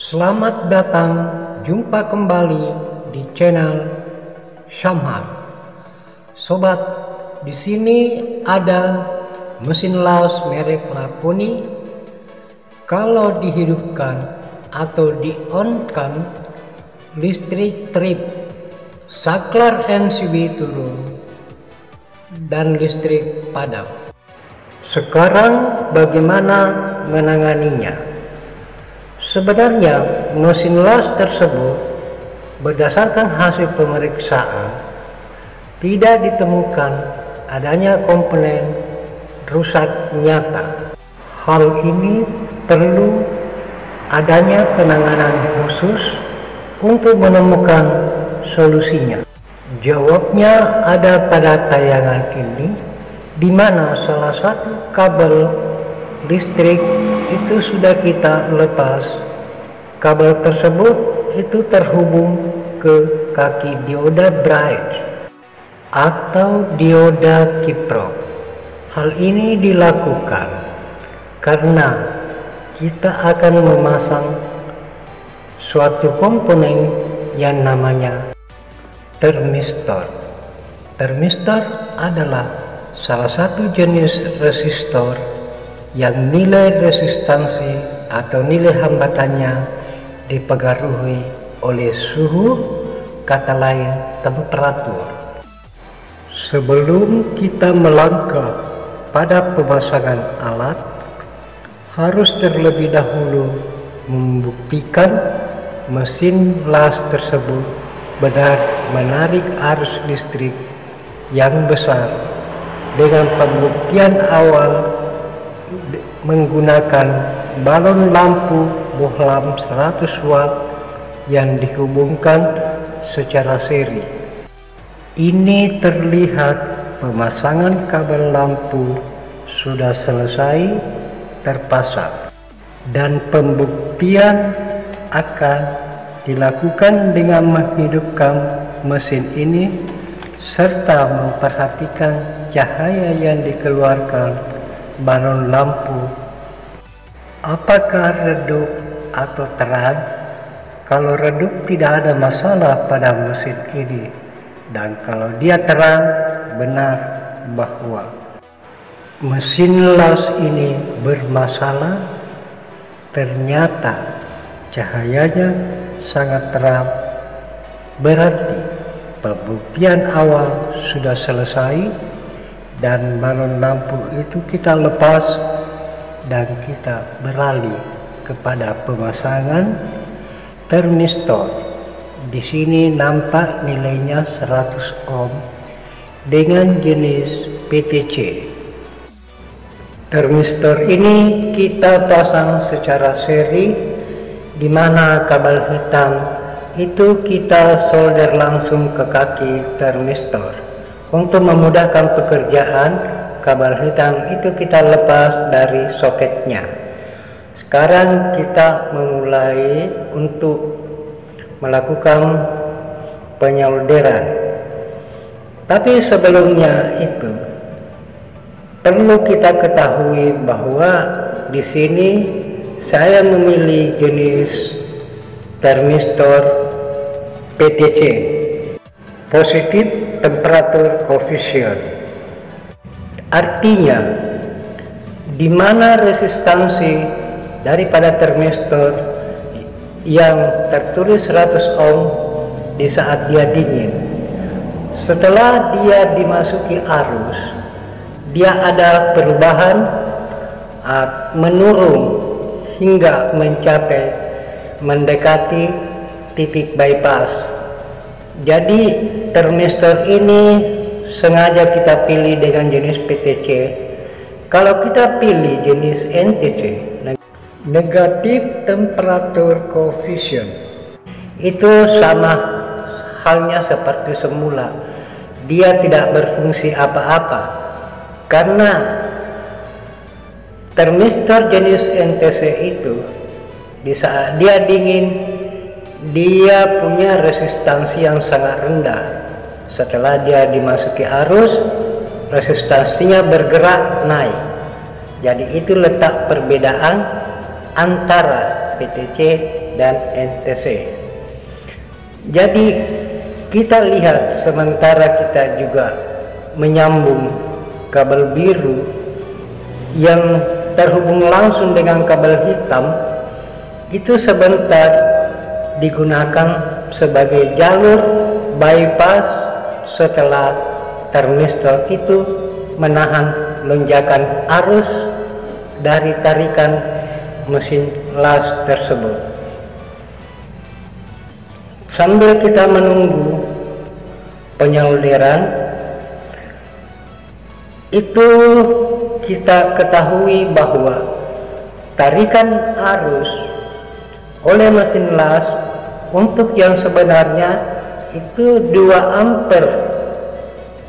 Selamat datang, jumpa kembali di channel Syamhar. Sobat, di sini ada mesin las merek Laponi. Kalau dihidupkan atau di-on-kan, listrik trip, saklar MCB turun, dan listrik padam. Sekarang bagaimana menanganinya? Sebenarnya mesin las tersebut berdasarkan hasil pemeriksaan tidak ditemukan adanya komponen rusak nyata. Hal ini perlu adanya penanganan khusus untuk menemukan solusinya. Jawabnya ada pada tayangan ini, di mana salah satu kabel listrik itu sudah kita lepas. Kabel tersebut itu terhubung ke kaki dioda bridge atau dioda kiprok. Hal ini dilakukan karena kita akan memasang suatu komponen yang namanya termistor. Termistor adalah salah satu jenis resistor yang nilai resistansi atau nilai hambatannya dipengaruhi oleh suhu, kata lain temperatur. Sebelum kita melangkah pada pemasangan alat, harus terlebih dahulu membuktikan mesin las tersebut benar menarik arus listrik yang besar dengan pembuktian awal menggunakan balon lampu bohlam 100 watt yang dihubungkan secara seri. Ini terlihat pemasangan kabel lampu sudah selesai terpasang dan pembuktian akan dilakukan dengan menghidupkan mesin ini serta memperhatikan cahaya yang dikeluarkan balon lampu, apakah redup atau terang. Kalau redup tidak ada masalah pada mesin ini, dan kalau dia terang, benar bahwa mesin las ini bermasalah. Ternyata cahayanya sangat terang, berarti pembuktian awal sudah selesai dan balon lampu itu kita lepas dan kita beralih kepada pemasangan termistor. Di sini nampak nilainya 100 ohm dengan jenis PTC. Termistor ini kita pasang secara seri, di mana kabel hitam itu kita solder langsung ke kaki termistor. Untuk memudahkan pekerjaan, kabel hitam itu kita lepas dari soketnya. Sekarang kita memulai untuk melakukan penyolderan. Tapi sebelumnya itu perlu kita ketahui bahwa di sini saya memilih jenis termistor PTC, positif temperatur coefficient. Artinya, di mana resistansi daripada termistor yang tertulis 100 ohm di saat dia dingin, setelah dia dimasuki arus, dia ada perubahan menurun hingga mencapai mendekati titik bypass. Jadi termistor ini sengaja kita pilih dengan jenis PTC. Kalau kita pilih jenis NTC, negatif temperatur coefficient, itu sama halnya seperti semula. Dia tidak berfungsi apa-apa karena termistor jenis NTC itu di saat dia dingin, dia punya resistansi yang sangat rendah. Setelah dia dimasuki arus, resistansinya bergerak naik. Jadi itu letak perbedaan antara PTC dan NTC. Jadi kita lihat sementara kita juga menyambung kabel biru yang terhubung langsung dengan kabel hitam, itu sebentar digunakan sebagai jalur bypass setelah termistor itu menahan lonjakan arus dari tarikan mesin las tersebut. Sambil kita menunggu penyaluran, itu kita ketahui bahwa tarikan arus oleh mesin las untuk yang sebenarnya itu 2 ampere,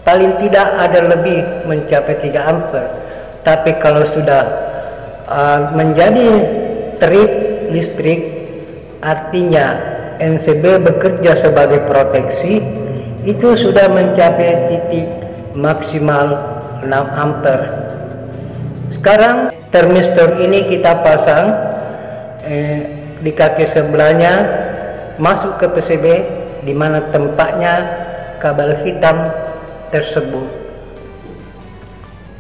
paling tidak ada lebih mencapai 3 ampere. Tapi kalau sudah menjadi trip listrik, artinya NCB bekerja sebagai proteksi, itu sudah mencapai titik maksimal 6 ampere. Sekarang termistor ini kita pasang di kaki sebelahnya masuk ke PCB, di mana tempatnya kabel hitam tersebut.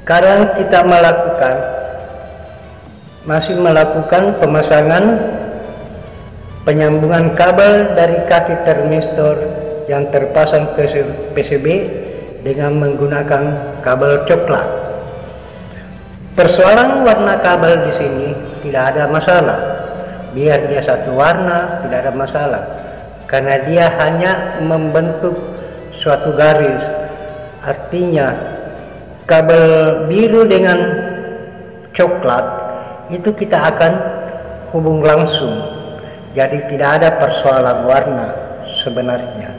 Sekarang kita masih melakukan pemasangan penyambungan kabel dari kaki termistor yang terpasang ke PCB dengan menggunakan kabel coklat. Persoalan warna kabel di sini tidak ada masalah. Biar dia satu warna tidak ada masalah, karena dia hanya membentuk suatu garis. Artinya kabel biru dengan coklat itu kita akan hubung langsung. Jadi tidak ada persoalan warna sebenarnya.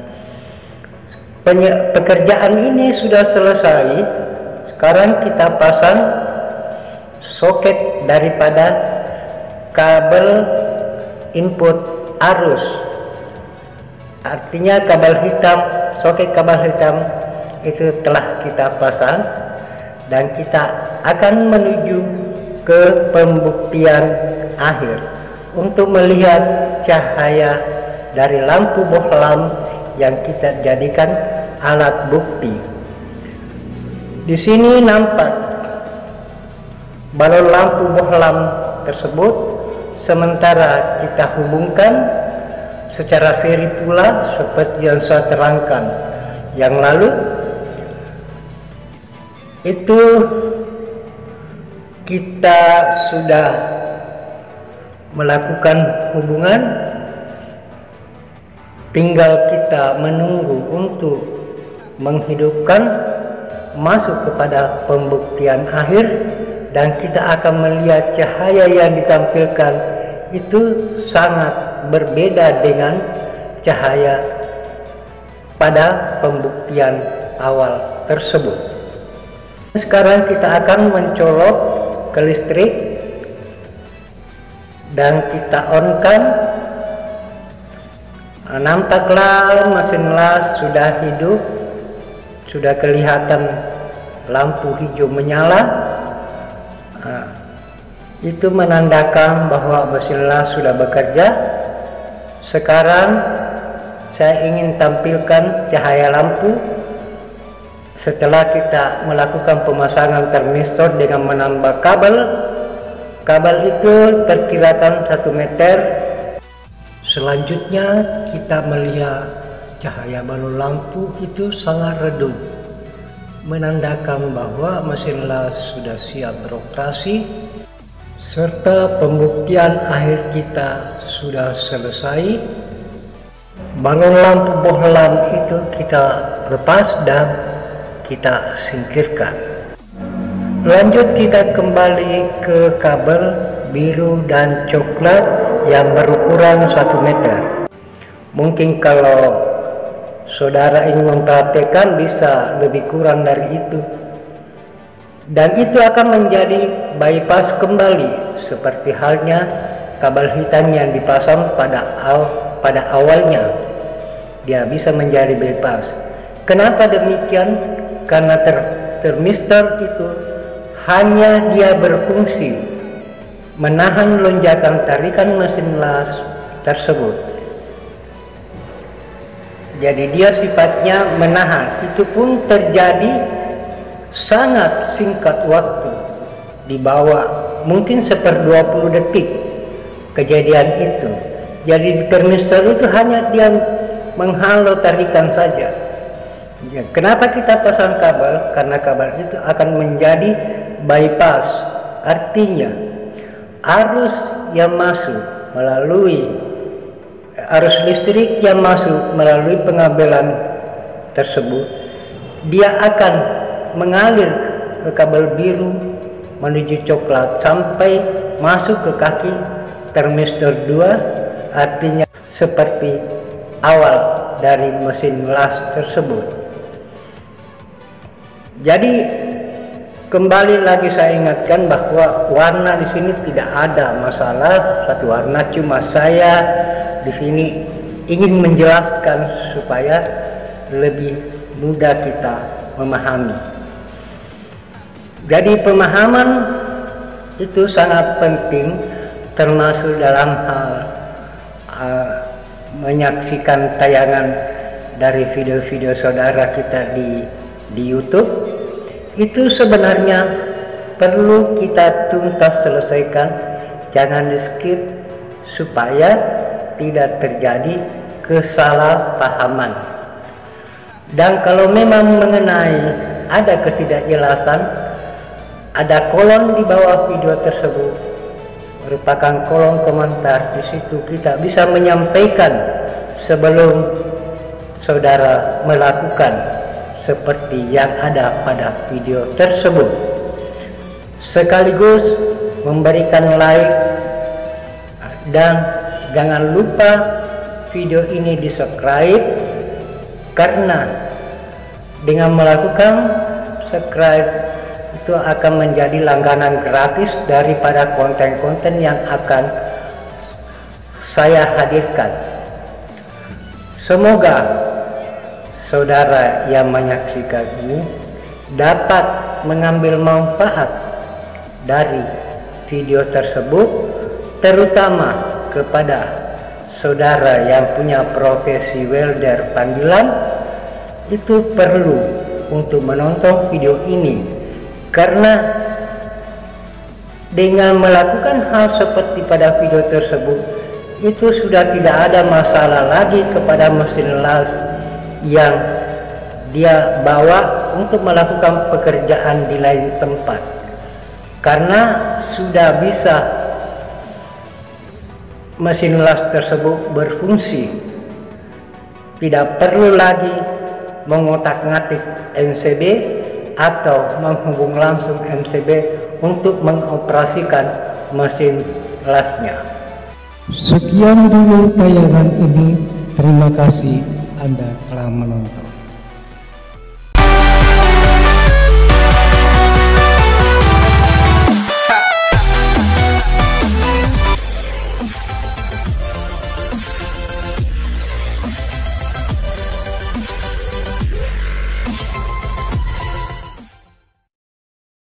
Pekerjaan ini sudah selesai. Sekarang kita pasang soket daripada kabel input arus. Artinya kabel hitam, soket kabel hitam itu telah kita pasang, dan kita akan menuju ke pembuktian akhir untuk melihat cahaya dari lampu bohlam yang kita jadikan alat bukti. Di sini nampak balon lampu bohlam tersebut, sementara kita hubungkan secara seri pula seperti yang saya terangkan yang lalu. Itu kita sudah melakukan hubungan, tinggal kita menunggu untuk menghidupkan, masuk kepada pembuktian akhir, dan kita akan melihat cahaya yang ditampilkan itu sangat berbeda dengan cahaya pada pembuktian awal tersebut. Sekarang kita akan mencolok ke listrik dan kita on-kan. Nampaklah mesin las sudah hidup, sudah kelihatan lampu hijau menyala. Itu menandakan bahwa mesin las sudah bekerja. Sekarang saya ingin tampilkan cahaya lampu setelah kita melakukan pemasangan termistor dengan menambah kabel. Kabel itu perkirakan 1 meter. Selanjutnya kita melihat cahaya balon lampu itu sangat redup, menandakan bahwa mesin las sudah siap beroperasi, serta pembuktian akhir kita sudah selesai. Balon lampu bohlam itu kita lepas dan kita singkirkan. Lanjut kita kembali ke kabel biru dan coklat yang berukuran 1 meter. Mungkin kalau saudara ingin memperhatikan bisa lebih kurang dari itu, dan itu akan menjadi bypass kembali seperti halnya kabel hitam yang dipasang pada awalnya. Dia bisa menjadi bypass. Kenapa demikian? Karena termistor itu hanya dia berfungsi menahan lonjakan tarikan mesin las tersebut. Jadi dia sifatnya menahan, itu pun terjadi sangat singkat waktu, di bawah mungkin 1/20 detik kejadian itu. Jadi di termistor itu hanya dia menghalau tarikan saja. Ya, kenapa kita pasang kabel? Karena kabel itu akan menjadi bypass, artinya arus yang masuk melalui arus listrik yang masuk melalui pengabelan tersebut, dia akan mengalir ke kabel biru menuju coklat sampai masuk ke kaki termistor 2, artinya seperti awal dari mesin las tersebut. Jadi kembali lagi saya ingatkan bahwa warna di sini tidak ada masalah, satu warna, cuma saya di sini ingin menjelaskan supaya lebih mudah kita memahami. Jadi pemahaman itu sangat penting, termasuk dalam hal menyaksikan tayangan dari video-video saudara kita di YouTube. Itu sebenarnya perlu kita tuntas selesaikan, jangan di skip supaya tidak terjadi kesalahpahaman. Dan kalau memang mengenai ada ketidakjelasan, ada kolom di bawah video tersebut, merupakan kolom komentar. Di situ kita bisa menyampaikan sebelum saudara melakukan seperti yang ada pada video tersebut. Sekaligus memberikan like dan jangan lupa video ini di subscribe, karena dengan melakukan subscribe itu akan menjadi langganan gratis daripada konten-konten yang akan saya hadirkan. Semoga saudara yang menyaksikan ini dapat mengambil manfaat dari video tersebut, terutama kepada saudara yang punya profesi welder panggilan. Itu perlu untuk menonton video ini, karena dengan melakukan hal seperti pada video tersebut, itu sudah tidak ada masalah lagi kepada mesin las yang dia bawa untuk melakukan pekerjaan di lain tempat, karena sudah bisa mesin las tersebut berfungsi. Tidak perlu lagi mengotak-ngatik MCB atau menghubung langsung MCB untuk mengoperasikan mesin lasnya. Sekian dulu tayangan ini. Terima kasih Anda telah menonton.